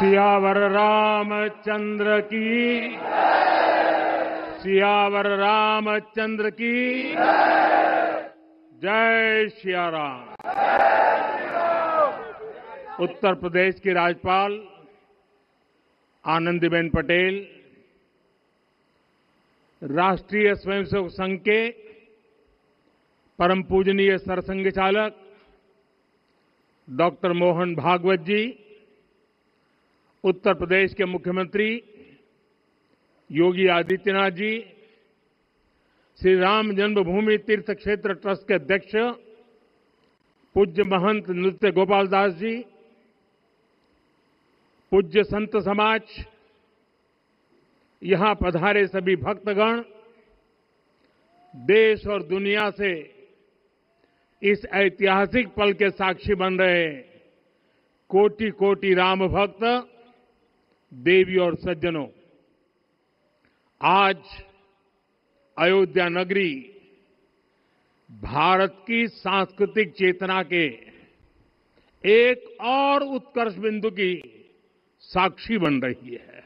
सियावर रामचंद्र की सियावर रामचंद्र की जय सिया राम। उत्तर प्रदेश की राज्यपाल आनंदीबेन पटेल, राष्ट्रीय स्वयंसेवक संघ के परम पूजनीय सरसंघ चालक डॉक्टर मोहन भागवत जी, उत्तर प्रदेश के मुख्यमंत्री योगी आदित्यनाथ जी, श्री राम जन्मभूमि तीर्थ क्षेत्र ट्रस्ट के अध्यक्ष पूज्य महंत नृत्य गोपाल दास जी, पूज्य संत समाज, यहां पधारे सभी भक्तगण, देश और दुनिया से इस ऐतिहासिक पल के साक्षी बन रहे कोटि कोटि राम भक्त, देवी और सज्जनों, आज अयोध्या नगरी भारत की सांस्कृतिक चेतना के एक और उत्कर्ष बिंदु की साक्षी बन रही है।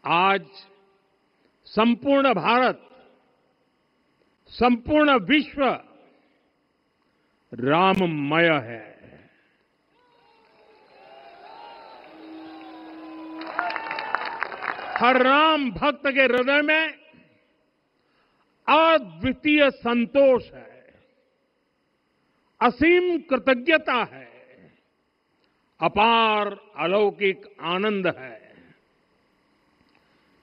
आज संपूर्ण भारत, संपूर्ण विश्व राममय है। हर राम भक्त के हृदय में अद्वितीय संतोष है, असीम कृतज्ञता है, अपार अलौकिक आनंद है।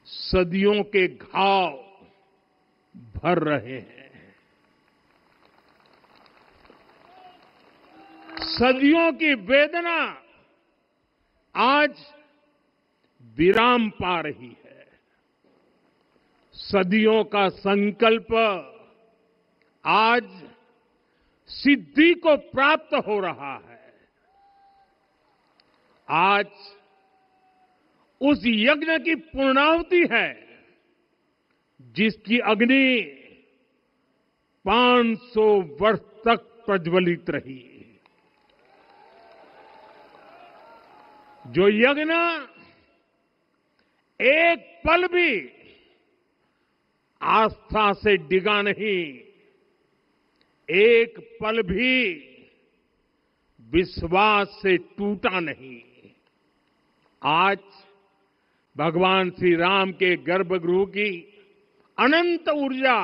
सदियों के घाव भर रहे हैं, सदियों की वेदना आज विराम पा रही है, सदियों का संकल्प आज सिद्धि को प्राप्त हो रहा है। आज उस यज्ञ की पूर्णाहुति है जिसकी अग्नि 500 वर्ष तक प्रज्वलित रही। जो यज्ञ एक पल भी आस्था से डिगा नहीं, एक पल भी विश्वास से टूटा नहीं। आज भगवान श्री राम के गर्भगृह की अनंत ऊर्जा,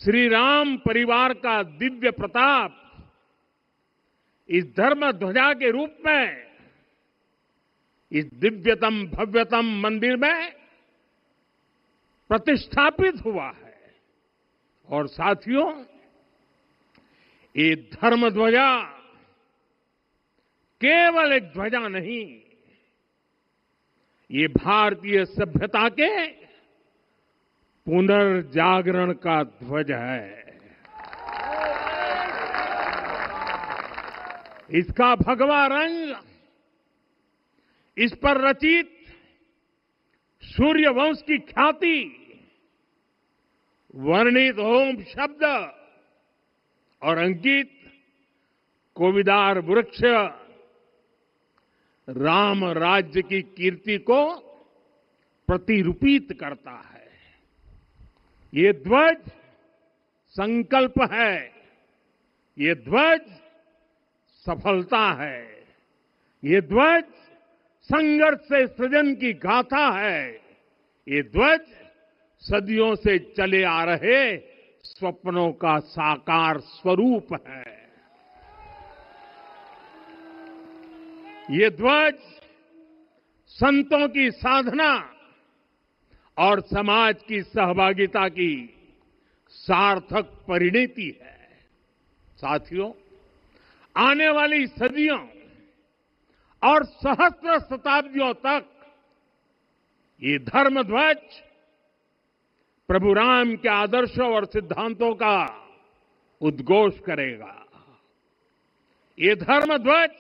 श्री राम परिवार का दिव्य प्रताप इस धर्म ध्वजा के रूप में इस दिव्यतम भव्यतम मंदिर में प्रतिष्ठापित हुआ है। और साथियों, ये धर्म ध्वजा केवल एक ध्वजा नहीं, ये भारतीय सभ्यता के पुनर्जागरण का ध्वज है। इसका भगवा रंग, इस पर रचित सूर्य वंश की ख्याति, वर्णित ओम शब्द और अंकित कोविदार वृक्ष राम राज्य की कीर्ति को प्रतिरूपित करता है। ये ध्वज संकल्प है, ये ध्वज सफलता है, ये ध्वज संघर्ष से सृजन की गाथा है, ये ध्वज सदियों से चले आ रहे स्वप्नों का साकार स्वरूप है। ये ध्वज संतों की साधना और समाज की सहभागिता की सार्थक परिणति है। साथियों, आने वाली सदियों और सहस्त्र शताब्दियों तक ये धर्म ध्वज प्रभु राम के आदर्शों और सिद्धांतों का उद्घोष करेगा। ये धर्म ध्वज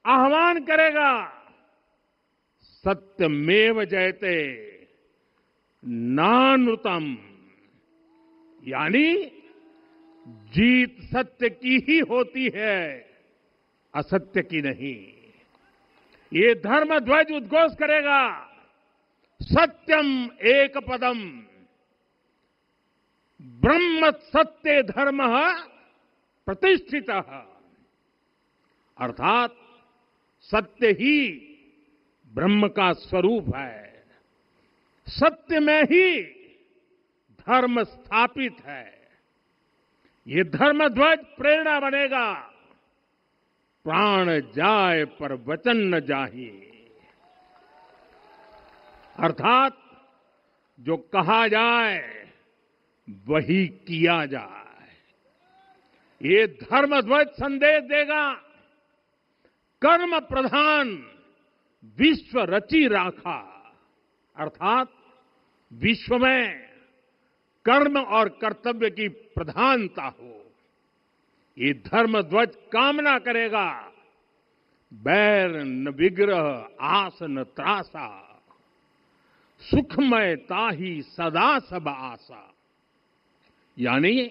आह्वान करेगा, सत्यमेव जयते नानृतम, यानी जीत सत्य की ही होती है, असत्य की नहीं। ये धर्म ध्वज उद्घोष करेगा, सत्यम एक पदम ब्रह्म सत्य धर्म प्रतिष्ठित, अर्थात सत्य ही ब्रह्म का स्वरूप है, सत्य में ही धर्म स्थापित है। ये धर्म ध्वज प्रेरणा बनेगा, प्राण जाए पर वचन न जाहि, अर्थात जो कहा जाए वही किया जाए। ये धर्म ध्वज संदेश देगा, कर्म प्रधान विश्व रची राखा, अर्थात विश्व में कर्म और कर्तव्य की प्रधानता हो। ये धर्म ध्वज कामना करेगा, बैर न विग्रह आस न त्रासा, सुखमय ताही सदा सब आशा, यानी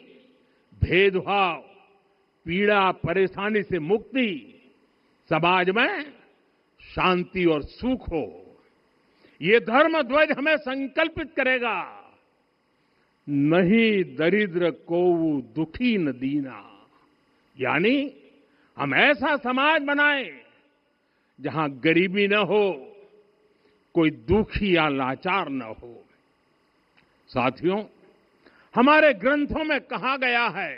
भेदभाव, पीड़ा, परेशानी से मुक्ति, समाज में शांति और सुख हो। ये धर्म ध्वज हमें संकल्पित करेगा, नहीं दरिद्र कोऊ दुखी न दीना, यानी हम ऐसा समाज बनाएं जहां गरीबी न हो, कोई दुखी या लाचार न हो। साथियों, हमारे ग्रंथों में कहा गया है,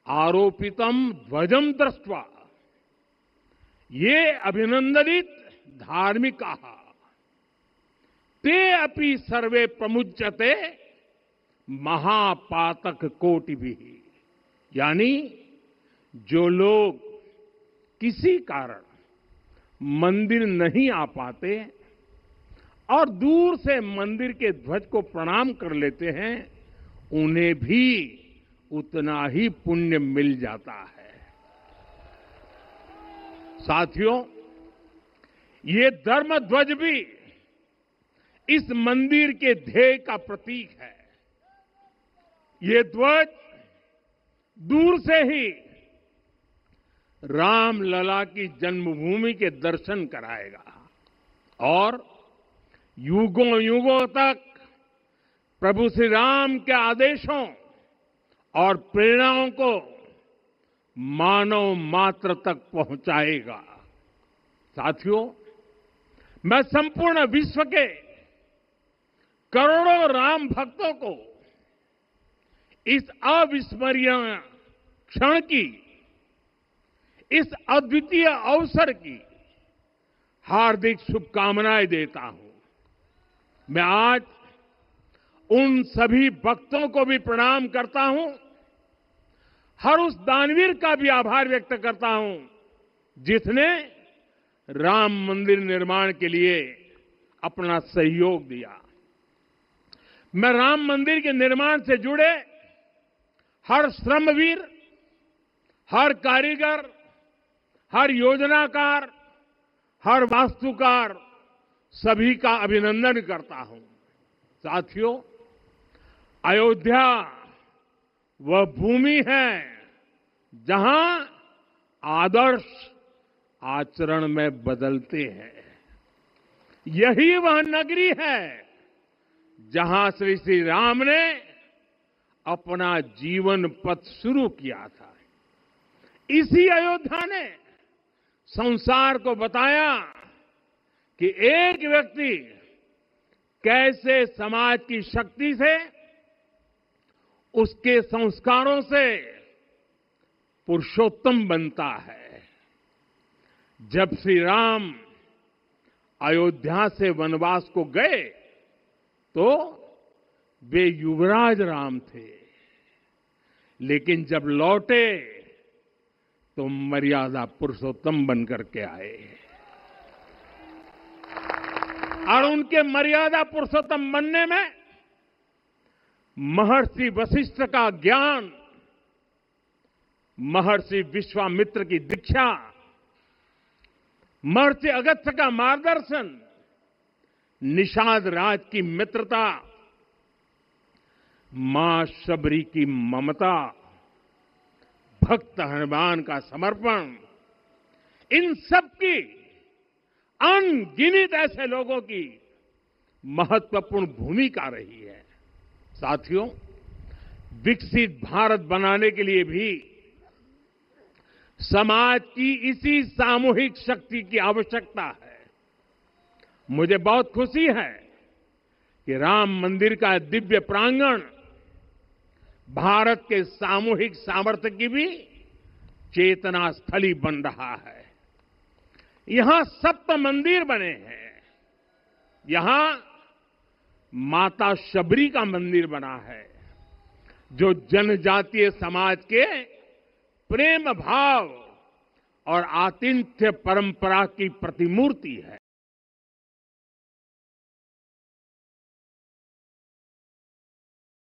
आरोपितम ध्वजम दृष्ट्वा, ये अभिनंदनित धार्मिका ते अपि सर्वे प्रमुच्यते महापातक कोटि भी, यानी जो लोग किसी कारण मंदिर नहीं आ पाते और दूर से मंदिर के ध्वज को प्रणाम कर लेते हैं, उन्हें भी उतना ही पुण्य मिल जाता है। साथियों, ये धर्म ध्वज भी इस मंदिर के ध्येय का प्रतीक है। ये ध्वज दूर से ही राम लला की जन्मभूमि के दर्शन कराएगा और युगों युगों तक प्रभु श्री राम के आदेशों और प्रेरणाओं को मानव मात्र तक पहुंचाएगा। साथियों, मैं संपूर्ण विश्व के करोड़ों राम भक्तों को इस अविस्मरणीय क्षण की, इस अद्वितीय अवसर की हार्दिक शुभकामनाएं देता हूं। मैं आज उन सभी भक्तों को भी प्रणाम करता हूं, हर उस दानवीर का भी आभार व्यक्त करता हूं जिसने राम मंदिर निर्माण के लिए अपना सहयोग दिया। मैं राम मंदिर के निर्माण से जुड़े हर श्रमवीर, हर कारीगर, हर योजनाकार, हर वास्तुकार, सभी का अभिनंदन करता हूं। साथियों, अयोध्या वह भूमि है जहां आदर्श आचरण में बदलते हैं। यही वह नगरी है जहां श्री राम ने अपना जीवन पथ शुरू किया था। इसी अयोध्या ने संसार को बताया कि एक व्यक्ति कैसे समाज की शक्ति से, उसके संस्कारों से पुरुषोत्तम बनता है। जब श्री राम अयोध्या से वनवास को गए तो वे युवराज राम थे, लेकिन जब लौटे तो मर्यादा पुरुषोत्तम बनकर के आए और उनके मर्यादा पुरुषोत्तम बनने में महर्षि वशिष्ठ का ज्ञान, महर्षि विश्वामित्र की दीक्षा, महर्षि अगस्त्य का मार्गदर्शन, निषाद राज की मित्रता, मां शबरी की ममता, भक्त हनुमान का समर्पण, इन सब की अनगिनत ऐसे लोगों की महत्वपूर्ण भूमिका रही है। साथियों, विकसित भारत बनाने के लिए भी समाज की इसी सामूहिक शक्ति की आवश्यकता है। मुझे बहुत खुशी है कि राम मंदिर का दिव्य प्रांगण भारत के सामूहिक सामर्थ्य की भी चेतना स्थली बन रहा है। यहां 7 मंदिर बने हैं। यहां माता शबरी का मंदिर बना है, जो जनजातीय समाज के प्रेम भाव और आतिथ्य परंपरा की प्रतिमूर्ति है।